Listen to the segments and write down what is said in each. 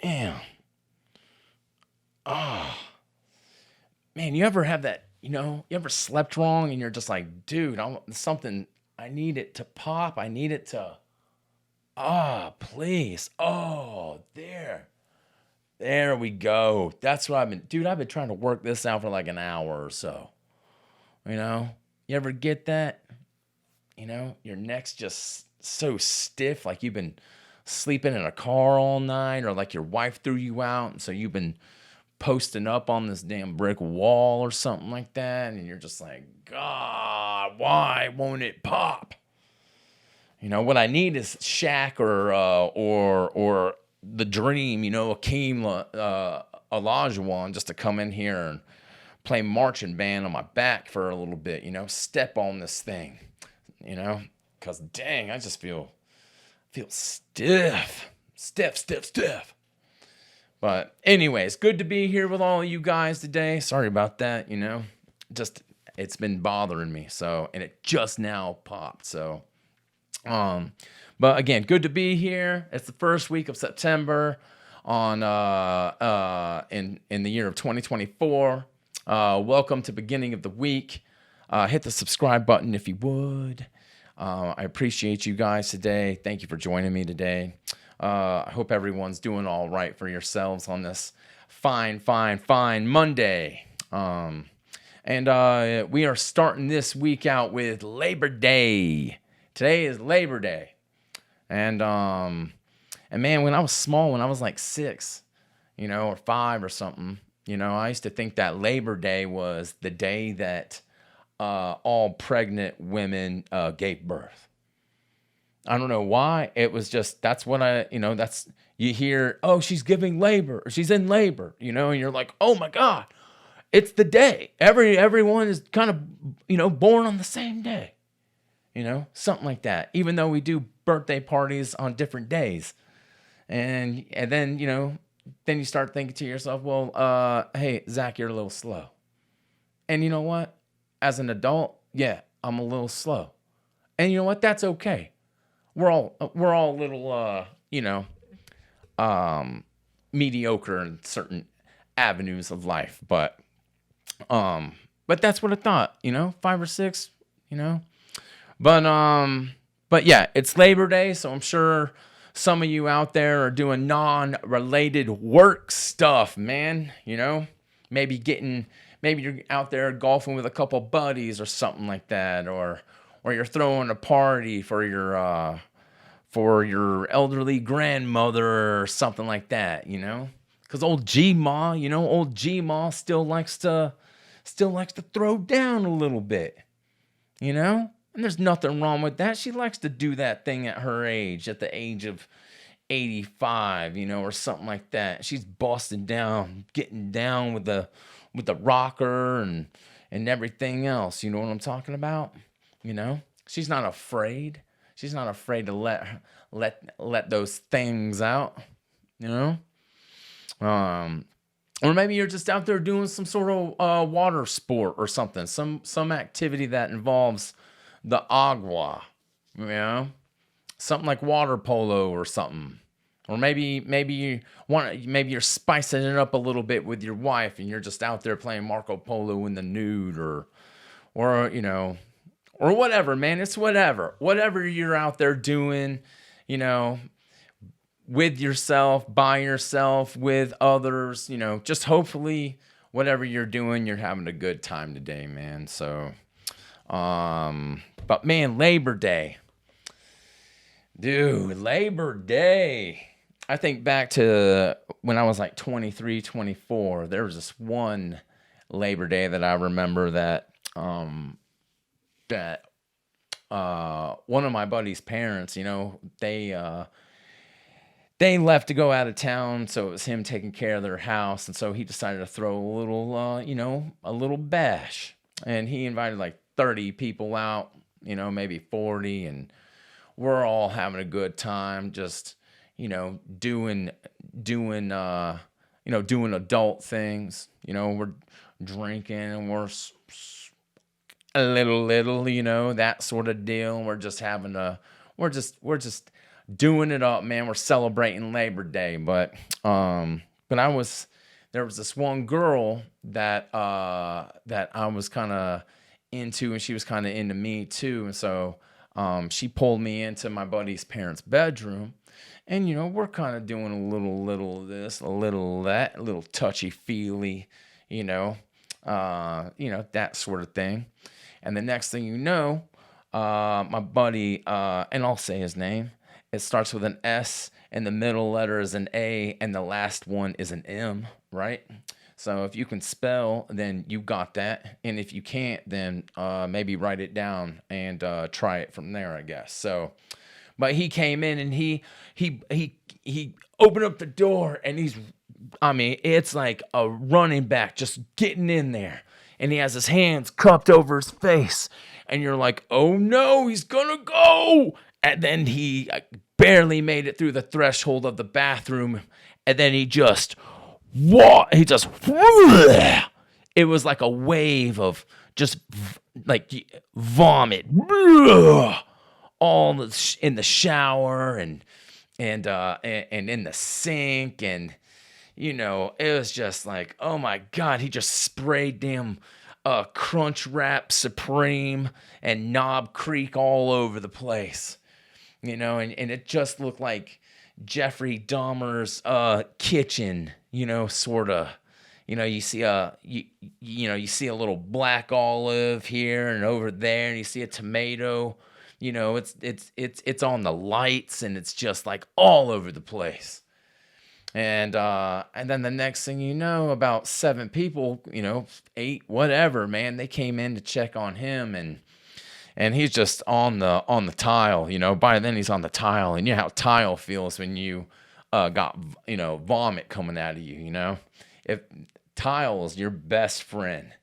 damn. Oh, man, you ever have that, you ever slept wrong and you're just like, dude, something, I need it to pop. I need it to, please. Oh, there. There we go. That's what I've been trying to work this out for like an hour or so. You know, you ever get that? Your neck's just so stiff, like you've been sleeping in a car all night, or like your wife threw you out, and so you've been posting up on this damn brick wall or something like that, and you're just like, God, why won't it pop? What I need is Shaq or the Dream, Akeem Olajuwon, just to come in here and play marching band on my back for a little bit, step on this thing, because dang, I just feel stiff, stiff. But anyways, good to be here with all of you guys today. Sorry about that, just it's been bothering me. So, and it just now popped. So, but again, good to be here. It's the first week of September on in the year of 2024. Welcome to beginning of the week. Hit the subscribe button if you would. I appreciate you guys today. Thank you for joining me today. I hope everyone's doing all right for yourselves on this fine Monday. And we are starting this week out with Labor Day. Today is Labor Day. And man, when I was small, when I was like 6, or 5 or something, I used to think that Labor Day was the day that all pregnant women gave birth. I don't know why. It was just, that's what that's, you hear, oh, she's giving labor, or she's in labor, and you're like, oh my God, it's the day. Everyone is kind of, born on the same day, something like that. Even though we do birthday parties on different days. And then, then you start thinking to yourself, well, hey, Zach, you're a little slow. And you know what? As an adult, yeah, I'm a little slow. And you know what? That's okay. We're all a little, mediocre in certain avenues of life. But that's what I thought, 5 or 6, But yeah, it's Labor Day, so I'm sure some of you out there are doing non-related work stuff, man. Maybe you're out there golfing with a couple buddies or something like that, or you're throwing a party for your elderly grandmother or something like that, Because old G-Ma still likes to throw down a little bit, And there's nothing wrong with that. She likes to do that thing at her age, at the age of 85, or something like that. She's busting down, getting down with the rocker and everything else. You know what I'm talking about? She's not afraid. She's not afraid to let those things out. Or maybe you're just out there doing some sort of water sport or something, some activity that involves the agua, something like water polo or something. Or maybe you're spicing it up a little bit with your wife, and you're just out there playing Marco Polo in the nude, or whatever, man. It's whatever you're out there doing, with yourself, by yourself, with others, just hopefully whatever you're doing, you're having a good time today, man. So, but man, Labor Day. Dude, Labor Day. I think back to when I was like 23, 24. There was this one Labor Day that I remember that one of my buddy's parents, they left to go out of town, so it was him taking care of their house, and so he decided to throw a little, a little bash, and he invited like 30 people out, maybe 40, and we're all having a good time, just, doing adult things, we're drinking, and we're a little, that sort of deal. We're just having we're just doing it up, man. We're celebrating Labor Day, but there was this one girl that I was kind of into, and she was kind of into me too. And so she pulled me into my buddy's parents' bedroom, and we're kind of doing a little of this, a little of that, a little touchy feely, you know, that sort of thing. And the next thing you know, my buddy, and I'll say his name. It starts with an S, and the middle letter is an A, and the last one is an M, right? So if you can spell, then you got that. And if you can't, then maybe write it down and try it from there, I guess. So, but he came in and he opened up the door, and it's like a running back just getting in there. And he has his hands cupped over his face. And you're like, oh no, he's gonna go. And then he barely made it through the threshold of the bathroom. And then he just, it was like a wave of just like vomit. All in the shower and in the sink. And, it was just like, oh my God, he just sprayed damn Crunch Wrap Supreme and Knob Creek all over the place, and it just looked like Jeffrey Dahmer's kitchen, sort of. You see you see a little black olive here and over there, and you see a tomato. It's on the lights, and it's just like all over the place. And then the next thing you know, about 7 people, 8, whatever, man, they came in to check on him, and he's just on the tile, By then he's on the tile, and you know how tile feels when you got vomit coming out of you, If tile is your best friend,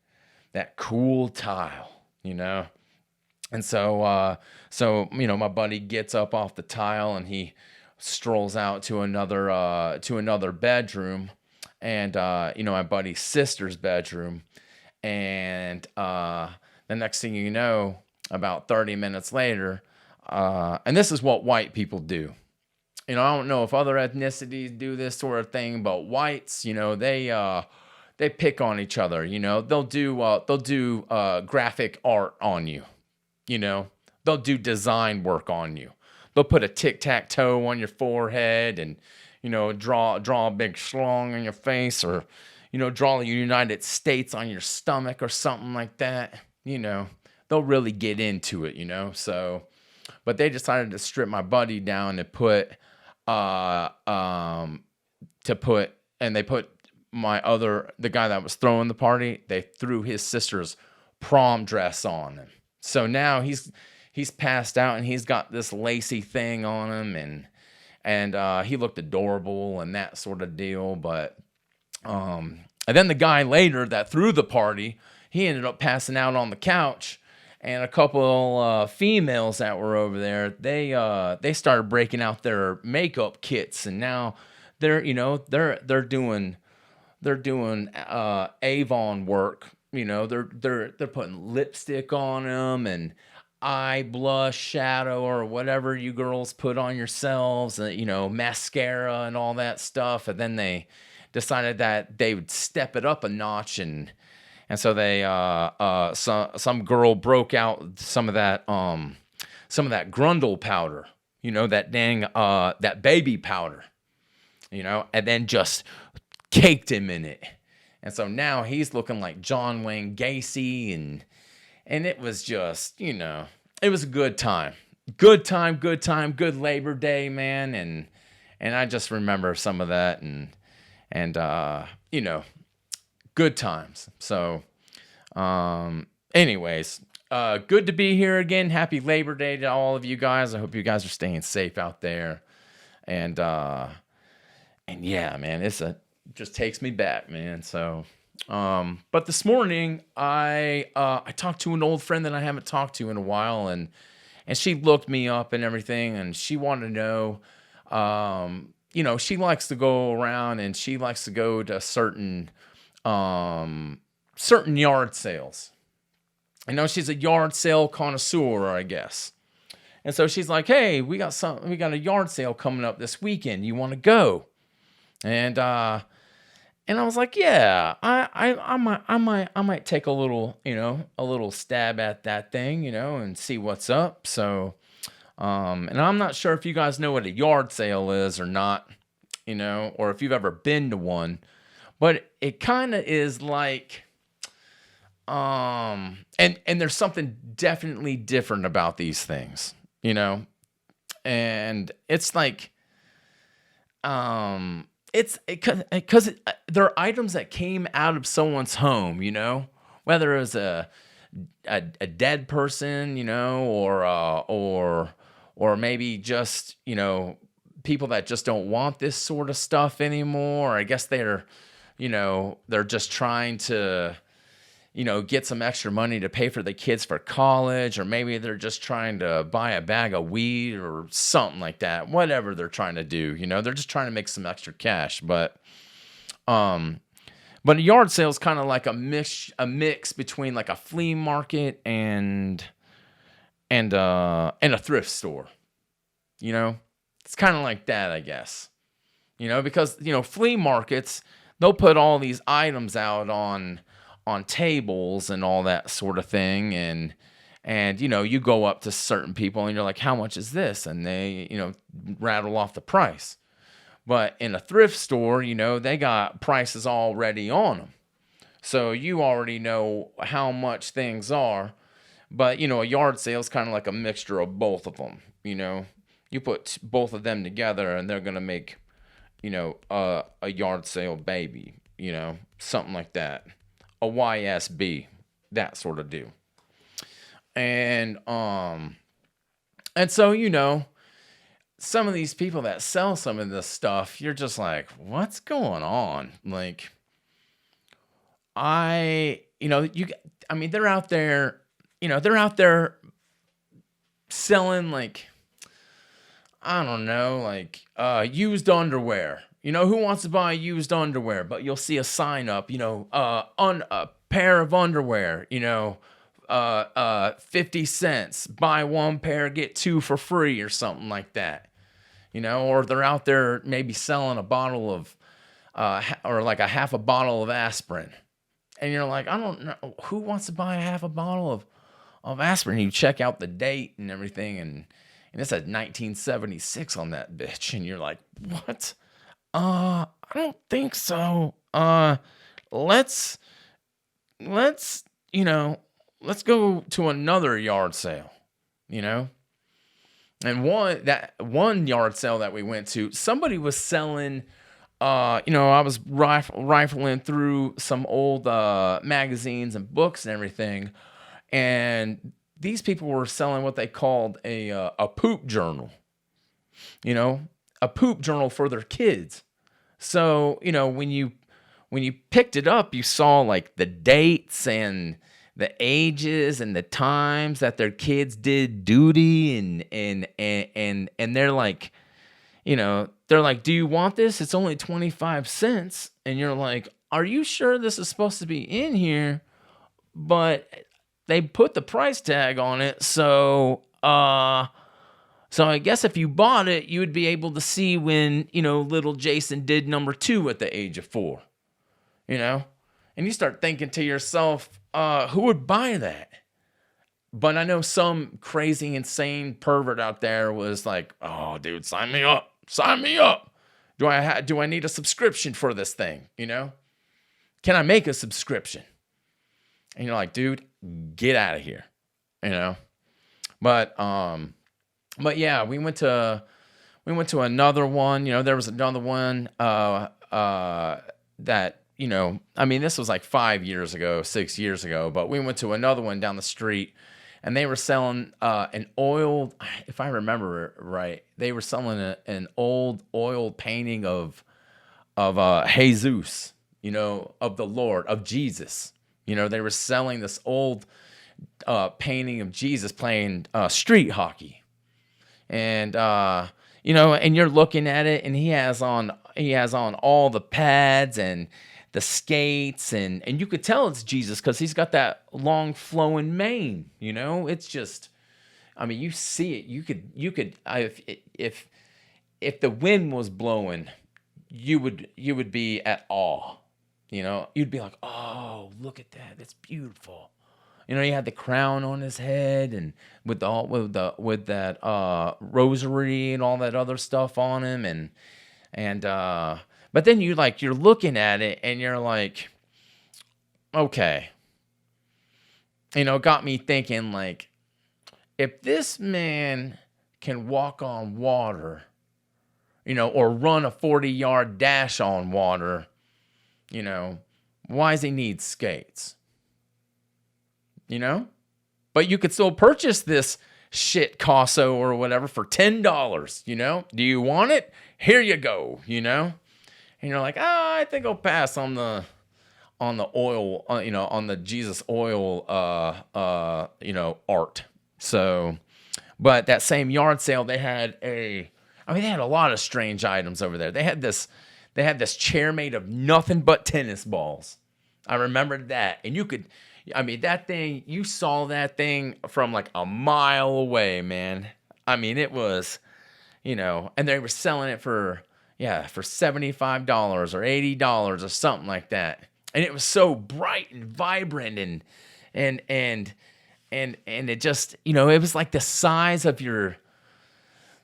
that cool tile, And so my buddy gets up off the tile, and he strolls out to another bedroom, and my buddy's sister's bedroom. And the next thing you know, about 30 minutes later, and this is what white people do. I don't know if other ethnicities do this sort of thing, but whites, they pick on each other. They'll do graphic art on you. They'll do design work on you. They'll put a tic-tac-toe on your forehead and, draw a big schlong on your face, or, draw the United States on your stomach or something like that. They'll really get into it, So, but they decided to strip my buddy down and they put the guy that was throwing the party, they threw his sister's prom dress on him. So now he's passed out, and he's got this lacy thing on him, and he looked adorable and that sort of deal. But and then the guy later that threw the party, he ended up passing out on the couch, and a couple females that were over there, they started breaking out their makeup kits, and now they're doing Avon work. They're putting lipstick on them and eye blush, shadow, or whatever you girls put on yourselves, mascara and all that stuff. And then they decided that they would step it up a notch, and so they some girl broke out some of that Grundle powder, that baby powder, and then just caked him in it. And so now he's looking like John Wayne Gacy, and it was just, it was a good time. Good Labor Day, man. And I just remember some of that, and good times. So, anyways, good to be here again. Happy Labor Day to all of you guys. I hope you guys are staying safe out there. And yeah, man, just takes me back, man. So, but this morning I talked to an old friend that I haven't talked to in a while, and she looked me up and everything, and she wanted to know, she likes to go around, and she likes to go to certain yard sales. She's a yard sale connoisseur, I guess. And so she's like, "Hey, we got a yard sale coming up this weekend. You want to go?" And I was like, "Yeah, I might take a little stab at that thing, and see what's up." So, and I'm not sure if you guys know what a yard sale is or not, or if you've ever been to one, but it kind of is like, and there's something definitely different about these things, and it's like, it's because they're items that came out of someone's home, whether it was a dead person, or maybe just, people that just don't want this sort of stuff anymore. I guess they're just trying to, get some extra money to pay for the kids for college, or maybe they're just trying to buy a bag of weed or something like that. Whatever they're trying to do, they're just trying to make some extra cash. But a yard sale is kind of like a mix between like a flea market and a thrift store. It's kind of like that, I guess. Because flea markets, they'll put all these items out on tables and all that sort of thing, and you go up to certain people and you're like, "How much is this?" And they rattle off the price. But in a thrift store, they got prices already on them, so you already know how much things are. But a yard sale is kind of like a mixture of both of them. You put both of them together and they're gonna make a yard sale baby, something like that. A YSB, that sort of deal. And so some of these people that sell some of this stuff, you're just like, what's going on? Like, they're out there, selling, like, I don't know, like used underwear. Who wants to buy used underwear? But you'll see a sign up, a pair of underwear, 50 cents, buy one pair, get two for free, or something like that. Or they're out there maybe selling a bottle of, or like a half a bottle of aspirin. And you're like, I don't know, who wants to buy a half a bottle of aspirin? You check out the date and everything, and it says 1976 on that bitch. And you're like, what? I don't think so. Let's go to another yard sale, And one yard sale that we went to, somebody was selling, I was rifling through some old magazines and books and everything, and these people were selling what they called a poop journal, a poop journal for their kids. So, when you picked it up, you saw like the dates and the ages and the times that their kids did duty, and they're like, "Do you want this? It's only 25 cents." And you're like, "Are you sure this is supposed to be in here?" But they put the price tag on it, so I guess if you bought it, you would be able to see when, little Jason did number 2 at the age of 4, and you start thinking to yourself, who would buy that? But I know some crazy, insane pervert out there was like, "Oh, dude, sign me up. Do I need a subscription for this thing? Can I make a subscription?" And you're like, "Dude, get out of here," But yeah, we went to another one. There was another one that this was like 5 years ago, 6 years ago. But we went to another one down the street, and they were selling an oil. If I remember right, they were selling an old oil painting of Jesus, of the Lord, of Jesus. They were selling this old painting of Jesus playing street hockey. And and you're looking at it, and he has on all the pads and the skates, and you could tell it's Jesus because he's got that long flowing mane. It's just, I mean, you see it. If the wind was blowing, you would be at awe. You'd be like, oh, look at that. That's beautiful. He had the crown on his head and with that rosary and all that other stuff on him and but then you're looking at it and you're like, okay. It got me thinking, like, if this man can walk on water, or run a 40-yard dash on water, why does he need skates? But you could still purchase this shit Casso or whatever for $10, Do you want it? Here you go, And you're like, I think I'll pass on the oil, on the Jesus oil, art. So, but that same yard sale, they had they had a lot of strange items over there. They had this chair made of nothing but tennis balls. I remembered that. And that thing, you saw that thing from like a mile away, man. It was, and they were selling it for $75 or $80 or something like that. And it was so bright and vibrant and it just, it was like the size of your,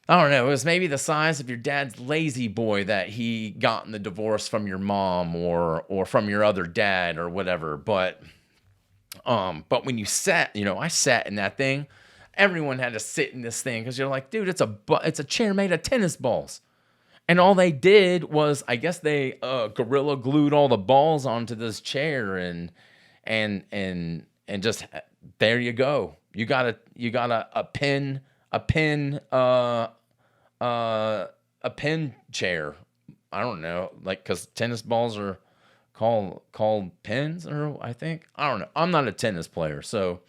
I don't know, it was maybe the size of your dad's lazy boy that he got in the divorce from your mom or from your other dad or whatever. But when you sat, I sat in that thing. Everyone had to sit in this thing because you're like, dude, it's a chair made of tennis balls. And all they did was, I guess they gorilla glued all the balls onto this chair and just there you go. You got a pin chair. I don't know, like, because tennis balls are called pins, or I think, I don't know. I'm not a tennis player, so,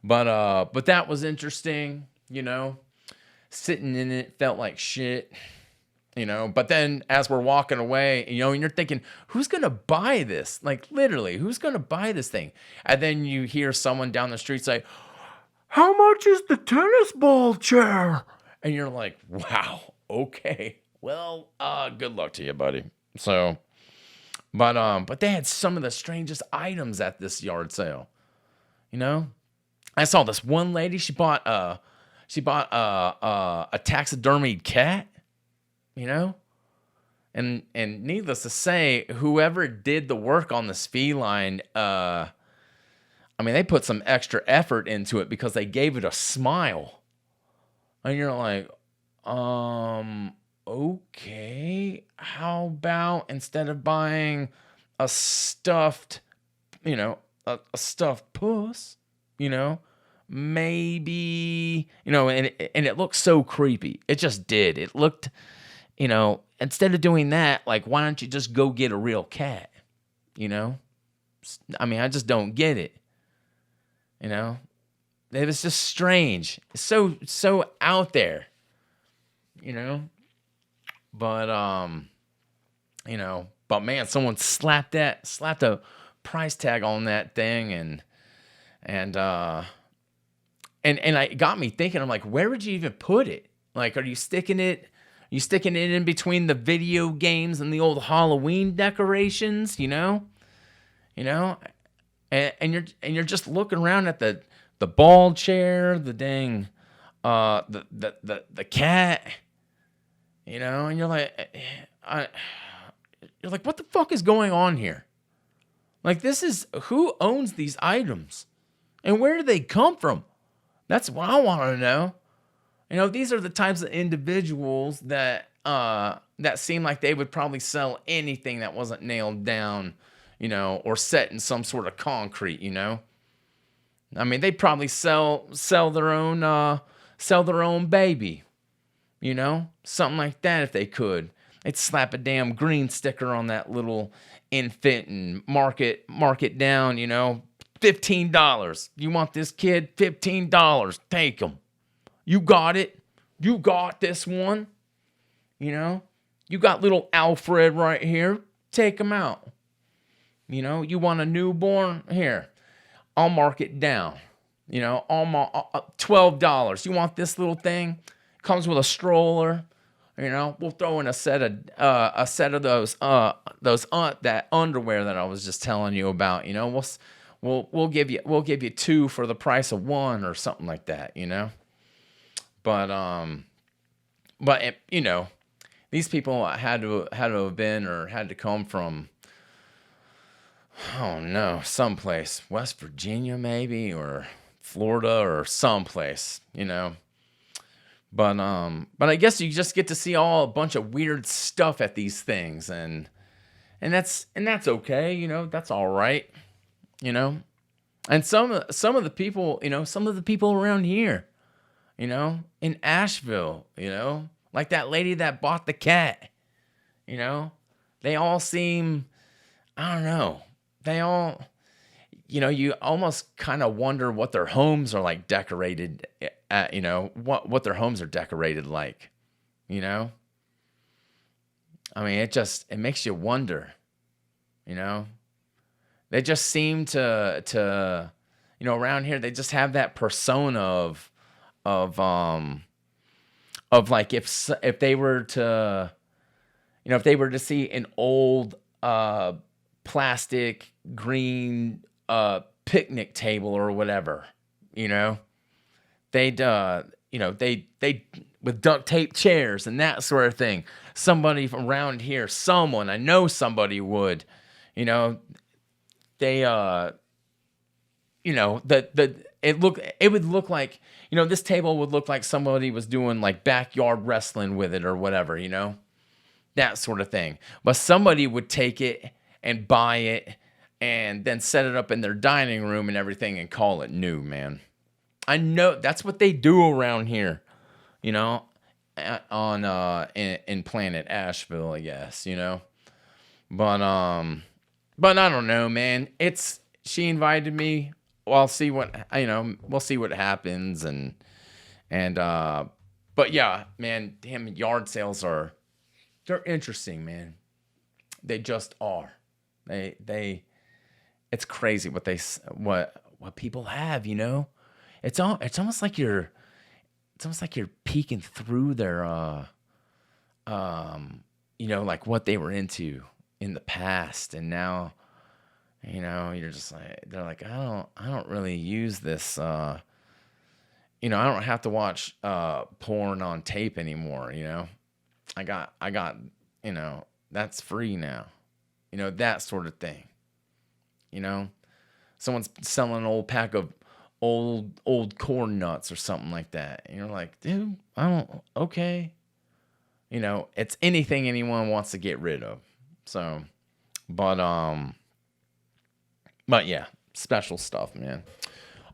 but that was interesting. Sitting in it felt like shit. But then as we're walking away, and you're thinking, who's going to buy this? Like, literally, who's going to buy this thing? And then you hear someone down the street say, how much is the tennis ball chair? And you're like, wow, okay. Well, good luck to you, buddy. So, but they had some of the strangest items at this yard sale. I saw this one lady, she bought a taxidermied cat. And needless to say, whoever did the work on this feline, they put some extra effort into it because they gave it a smile. And you're like, okay, how about instead of buying a stuffed, a stuffed puss, maybe, and it looked so creepy. It just did. It looked, instead of doing that, like, why don't you just go get a real cat? I just don't get it. It was just strange. So out there, but, but man, someone slapped a price tag on that thing. And it got me thinking, I'm like, where would you even put it? Like, are you sticking it in between the video games and the old Halloween decorations, and you're just looking around at the ball chair, the dang, the cat, and you're like, what the fuck is going on here? Like, who owns these items and where do they come from? That's what I want to know. These are the types of individuals that seem like they would probably sell anything that wasn't nailed down, or set in some sort of concrete, They'd probably sell their own baby, something like that if they could. They'd slap a damn green sticker on that little infant and mark it down, $15. You want this kid? $15. Take him. You got it. You got this one. You got little Alfred right here. Take him out. You want a newborn? Here. I'll mark it down. almost $12. You want this little thing? Comes with a stroller. We'll throw in a set of those that underwear that I was just telling you about. We'll give you two for the price of one or something like that. But these people had to have been or had to come from, oh no, someplace, West Virginia maybe, or Florida or someplace, But I guess you just get to see a bunch of weird stuff at these things, and that's okay, that's all right, And some of the people, some of the people around here, in Asheville, like that lady that bought the cat, they all seem, I don't know, they all, you almost kind of wonder what their homes are like decorated at, what their homes are decorated like, I mean, it makes you wonder, they just seem to, around here, they just have that persona of like, if they were to, if they were to see an old, plastic green, picnic table or whatever, they'd they with duct tape chairs and that sort of thing. Somebody from around here, I know somebody would, they it would look like, this table would look like somebody was doing like backyard wrestling with it or whatever, that sort of thing. But somebody would take it and buy it and then set it up in their dining room and everything and call it new, man. I know that's what they do around here, on in Planet Asheville, I guess, But I don't know, man. She invited me. Well, I'll see what we'll see what happens, and but yeah, man, damn, yard sales they're interesting, man. They just are. It's crazy what people have, It's almost like you're peeking through their like what they were into in the past, and now, you're just like, they're like, I don't really use this, I don't have to watch porn on tape anymore, I got that's free now, that sort of thing, someone's selling an old pack of old corn nuts or something like that, and you're like, dude, okay, it's anything anyone wants to get rid of. So, but yeah, special stuff, man.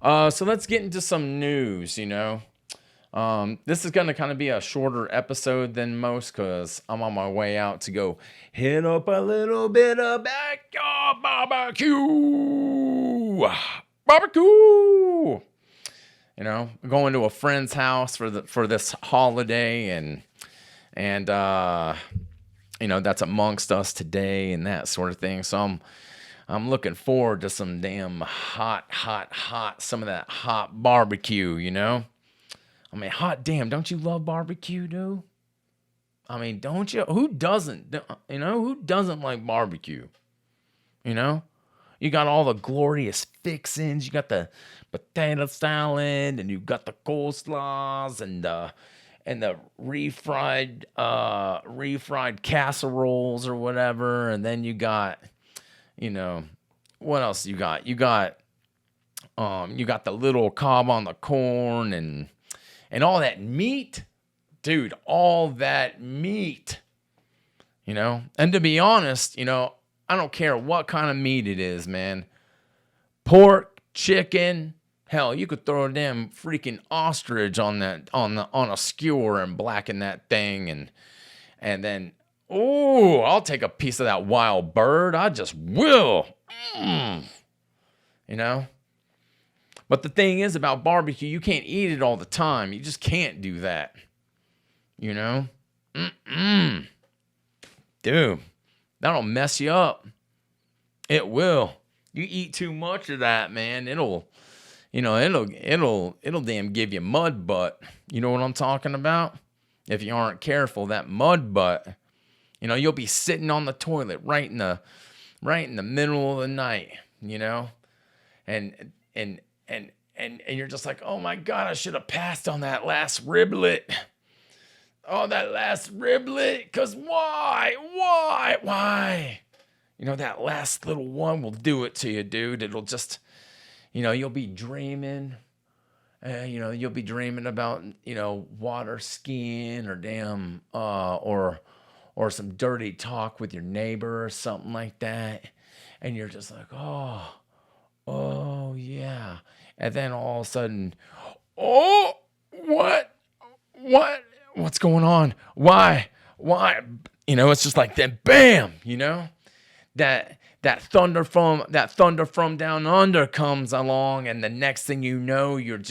So let's get into some news. This is gonna kind of be a shorter episode than most because I'm on my way out to go hit up a little bit of backyard barbecue. Going to a friend's house for this holiday, and that's amongst us today and that sort of thing. So I'm looking forward to some damn hot, some of that hot barbecue, I mean, hot damn, don't you love barbecue, dude? I mean, don't you? Who doesn't? Who doesn't like barbecue? You got all the glorious fixings. You got the potato salad, and you got the coleslaws, and the refried casseroles or whatever. And then you got, what else you got? You got the little cob on the corn and all that meat, dude. All that meat, And to be honest, I don't care what kind of meat it is, man. Pork, chicken, hell, you could throw a damn freaking ostrich on a skewer and blacken that thing, and then, I'll take a piece of that wild bird. I just will. But the thing is about barbecue, you can't eat it all the time. You just can't do that. Dude, that'll mess you up. It will. You eat too much of that, man. It'll it'll damn give you mud butt. You know what I'm talking about? If you aren't careful, that mud butt, you'll be sitting on the toilet right in the middle of the night, and you're just like, oh my God, I should have passed on that last riblet. Oh, that last riblet. Cause why? That last little one will do it to you, dude. It'll just, you'll be dreaming. You'll be dreaming about, water skiing or damn, or some dirty talk with your neighbor or something like that. And you're just like, oh yeah. And then all of a sudden, oh, what's going on? Why? It's just like that, bam, that thunder from down under comes along, and the next thing you know, you're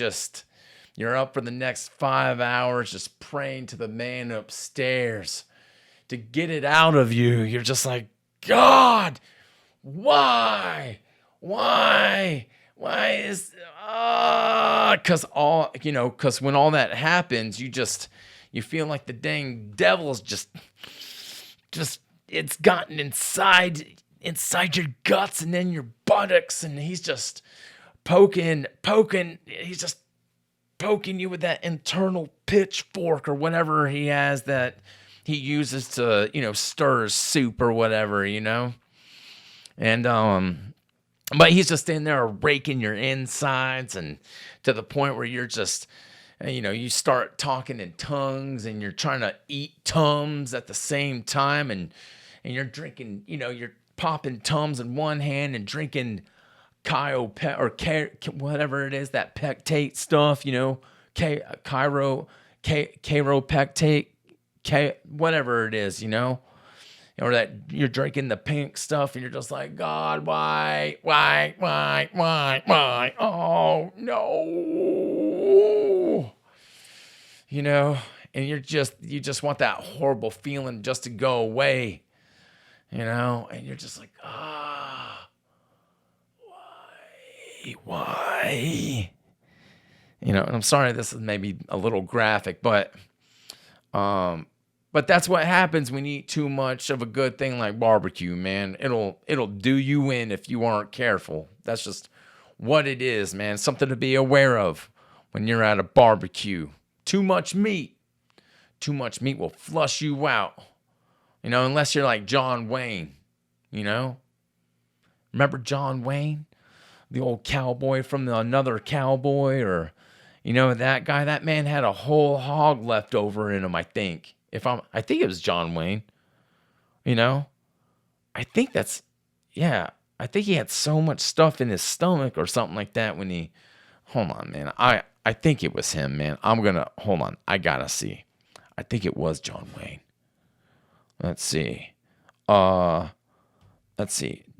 up for the next 5 hours just praying to the man upstairs to get it out of you. You're just like, God, why is because when all that happens, you feel like the dang devil's just it's gotten inside your guts and then your buttocks, and he's just poking you with that internal pitchfork or whatever he has that he uses to, stir his soup or whatever, and but he's just in there raking your insides, and to the point where you're just, you start talking in tongues, and you're trying to eat Tums at the same time, and you're drinking, you're popping Tums in one hand and drinking whatever it is, that pectate stuff, chiropectate, whatever it is, or that you're drinking the pink stuff, and you're just like, God, why? Oh no. And you just want that horrible feeling just to go away, and you're just like, why? And I'm sorry this is maybe a little graphic, but that's what happens when you eat too much of a good thing like barbecue, man. It'll do you in if you aren't careful. That's just what it is, man. Something to be aware of when you're at a barbecue. Too much meat will flush you out. Unless you're like John Wayne, Remember John Wayne? The old cowboy from Another Cowboy, or, that guy. That man had a whole hog left over in him, I think. I think it was John Wayne. I think I think he had so much stuff in his stomach or something like that when he, hold on, man. I think it was him, man. Hold on. I gotta see. I think it was John Wayne. Let's see.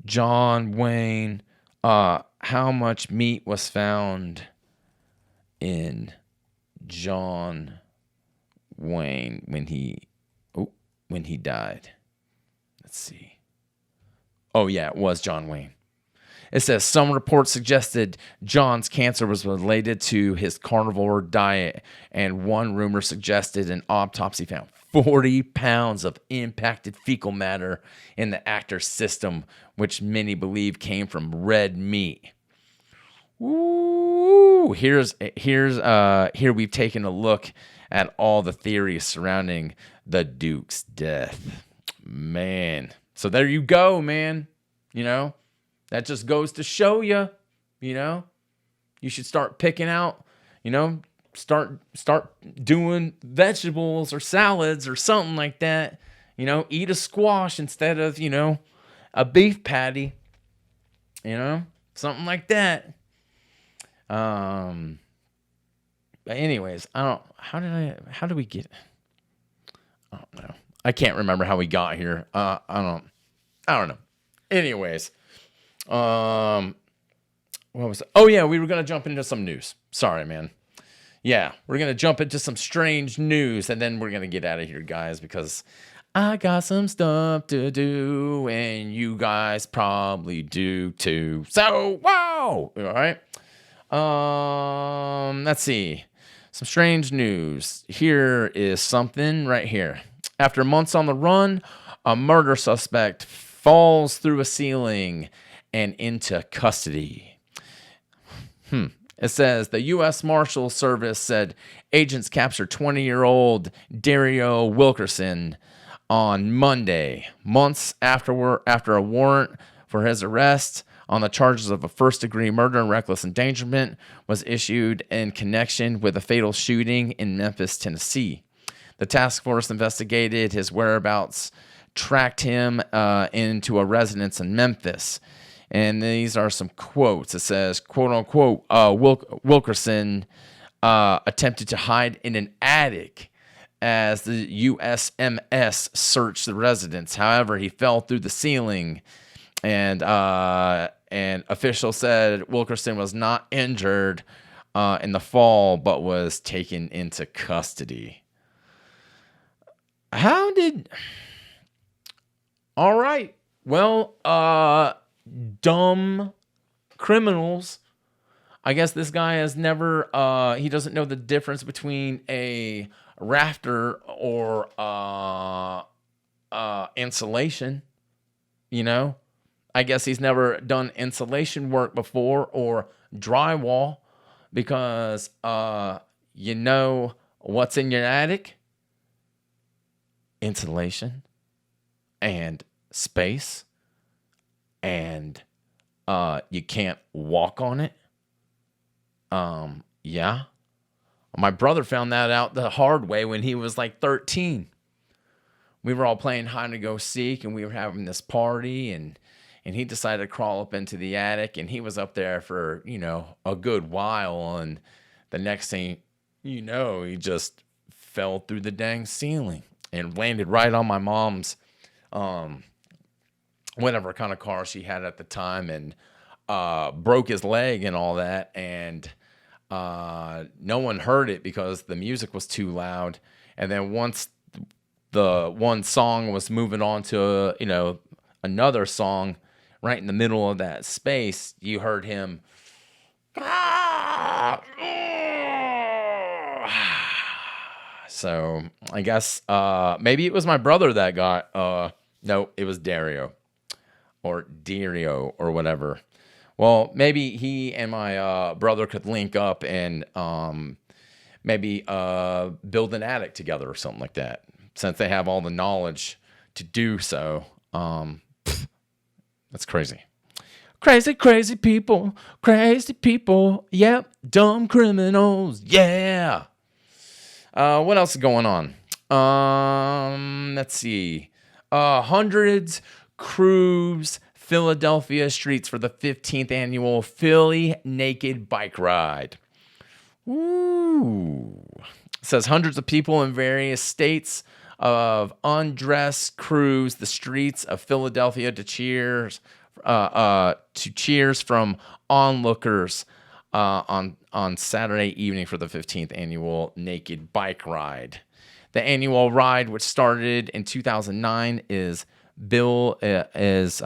John Wayne. How much meat was found in John Wayne when he died? Let's see. Oh yeah, it was John Wayne. It says some reports suggested John's cancer was related to his carnivore diet, and one rumor suggested an autopsy found 40 pounds of impacted fecal matter in the actor's system, which many believe came from red meat. Ooh, here we've taken a look at all the theories surrounding the Duke's death. Man. So there you go, man. That just goes to show you, you should start picking out, start doing vegetables or salads or something like that. Eat a squash instead of, a beef patty, something like that. But anyways, how did we get, I don't know. I can't remember how we got here. I don't know. Anyways, what was it? Oh yeah, we were going to jump into some news. Sorry, man. Yeah, we're going to jump into some strange news, and then we're going to get out of here, guys, because I got some stuff to do, and you guys probably do too. So, whoa! All right. Let's see. Some strange news. Here is something right here. After months on the run, a murder suspect falls through a ceiling and into custody. It says the U.S. Marshal Service said agents captured 20-year-old Dario Wilkerson on Monday, months after a warrant for his arrest on the charges of a first-degree murder and reckless endangerment was issued in connection with a fatal shooting in Memphis, Tennessee. The task force investigated his whereabouts, tracked him into a residence in Memphis. And these are some quotes. It says, quote unquote, Wilkerson attempted to hide in an attic as the USMS searched the residence. However, he fell through the ceiling, and officials said Wilkerson was not injured in the fall, but was taken into custody. All right. Well, dumb criminals. I guess this guy has never, he doesn't know the difference between a rafter or insulation, you know? I guess he's never done insulation work before or drywall because, you know what's in your attic? Insulation and space, and you can't walk on it. Yeah. My brother found that out the hard way when he was like 13. We were all playing hide and go seek, and we were having this party, and he decided to crawl up into the attic, and he was up there for, you know, a good while, and the next thing you know, he just fell through the dang ceiling and landed right on my mom's whatever kind of car she had at the time, and broke his leg and all that, and no one heard it because the music was too loud. And then once the one song was moving on to another song right in the middle of that space, you heard him so I guess maybe it was my brother that got no, it was Dario or whatever. Well, maybe he and my brother could link up and maybe build an attic together or something like that, since they have all the knowledge to do so. That's crazy. Crazy people. Yep, dumb criminals. Yeah. What else is going on? Let's see. Hundreds cruise Philadelphia streets for the 15th annual Philly Naked Bike Ride. Ooh. It says hundreds of people in various states of undress cruise the streets of Philadelphia to cheers from onlookers on Saturday evening for the 15th annual Naked Bike Ride. The annual ride, which started in 2009, is billed as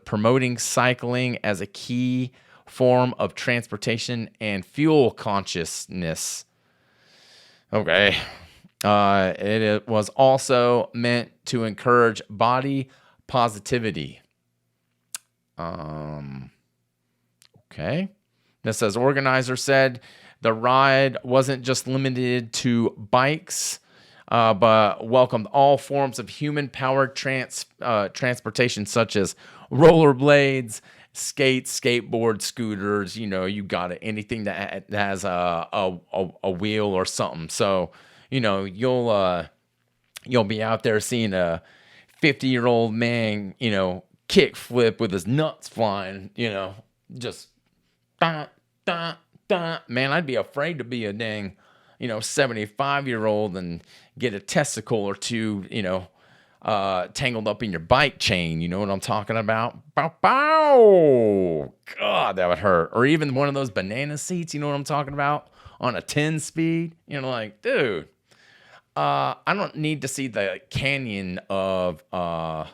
promoting cycling as a key form of transportation and fuel consciousness. Okay. It was also meant to encourage body positivity. Okay. This says organizer said the ride wasn't just limited to bikes, but welcomed all forms of human-powered transportation, such as rollerblades, skates, skateboards, scooters. You know, you got it. Anything that has a wheel or something. So, you'll be out there seeing a 50-year-old man, kick flip with his nuts flying. Just man, I'd be afraid to be a dang 75-year-old and get a testicle or two, tangled up in your bike chain. You know what I'm talking about? Bow, bow. God, that would hurt. Or even one of those banana seats. You know what I'm talking about? On a 10 speed. Dude, I don't need to see the canyon of, I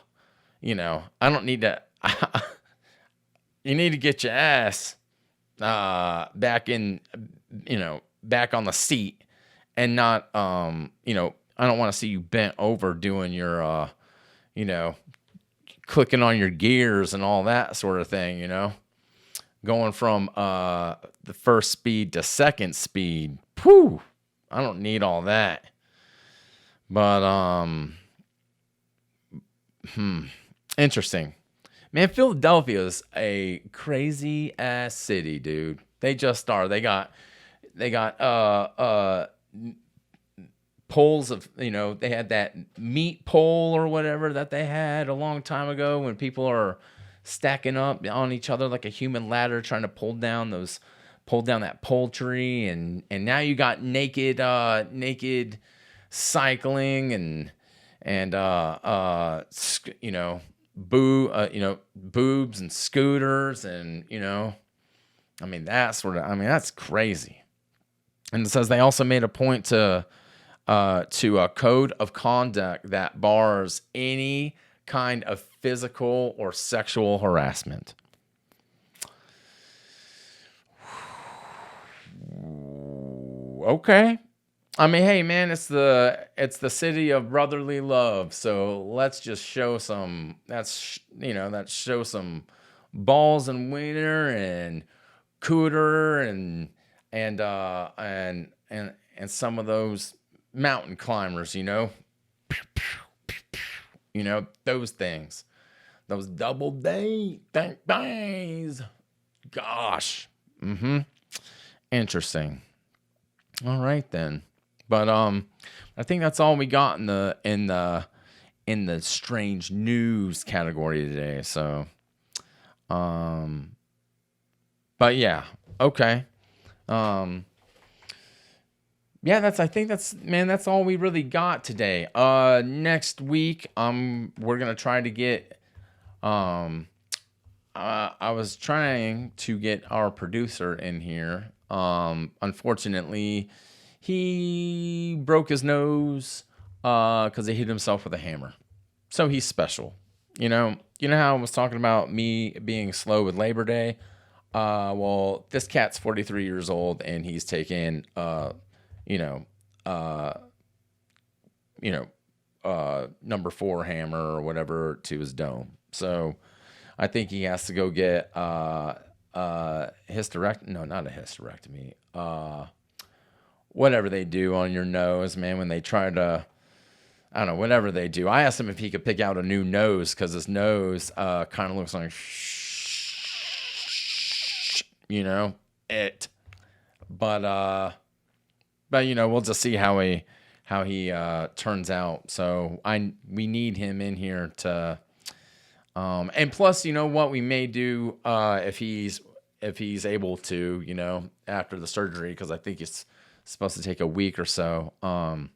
don't need to. You need to get your ass, back in, back on the seat, and not, I don't want to see you bent over doing your, clicking on your gears and all that sort of thing, going from the first speed to second speed. Whew, I don't need all that. But interesting. Man, Philadelphia is a crazy ass city, dude. They just are. They got poles of, they had that meat pole or whatever that they had a long time ago when people are stacking up on each other like a human ladder trying to pull down that poultry, and now you got naked cycling and boobs and scooters, and that's crazy. And it says they also made a point to a code of conduct that bars any kind of physical or sexual harassment. Okay. I mean, hey man, it's the city of brotherly love. So let's just show some show some balls and wiener and cooter and some of those mountain climbers, those things, those double day things. Gosh. Interesting. All right then. But I think that's all we got in the strange news category today. So but yeah, okay. Yeah, that's all we really got today. Next week, we're gonna try to get I was trying to get our producer in here. Unfortunately, he broke his nose because he hit himself with a hammer. So he's special. You know how I was talking about me being slow with Labor Day? Well, this cat's 43 years old and he's taken number 4 hammer or whatever to his dome. So I think he has to go get hysterectomy. No, not a hysterectomy. Whatever they do on your nose, man, when they try to, I don't know, whatever they do. I asked him if he could pick out a new nose because his nose kind of looks like it. But we'll just see how he turns out. So we need him in here to, and plus, what we may do if he's able to, after the surgery, because I think it's supposed to take a week or so. I'm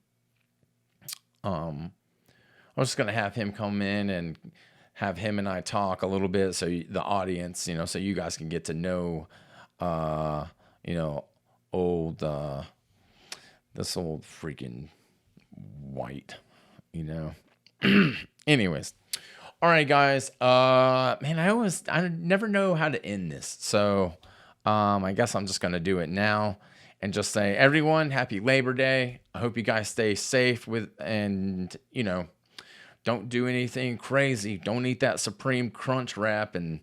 just gonna have him come in and have him and I talk a little bit, so the audience, so you guys can get to know, this old freaking white, Anyways, all right, guys. Man, I never know how to end this, so I guess I'm just gonna do it now. And just say, everyone, happy Labor Day. I hope you guys stay safe and don't do anything crazy. Don't eat that Supreme Crunch wrap and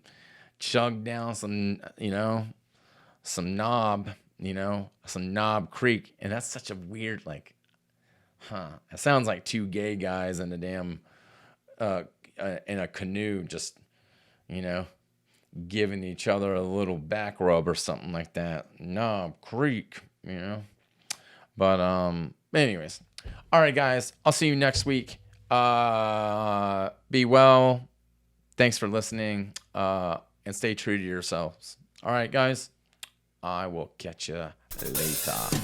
chug down some Knob Creek. And that's such a weird, it sounds like 2 gay guys in a damn, in a canoe, just, giving each other a little back rub or something like that. Knob Creek. But anyways, all right, guys, I'll see you next week. Be well, thanks for listening, and stay true to yourselves. All right, guys, I will catch you later.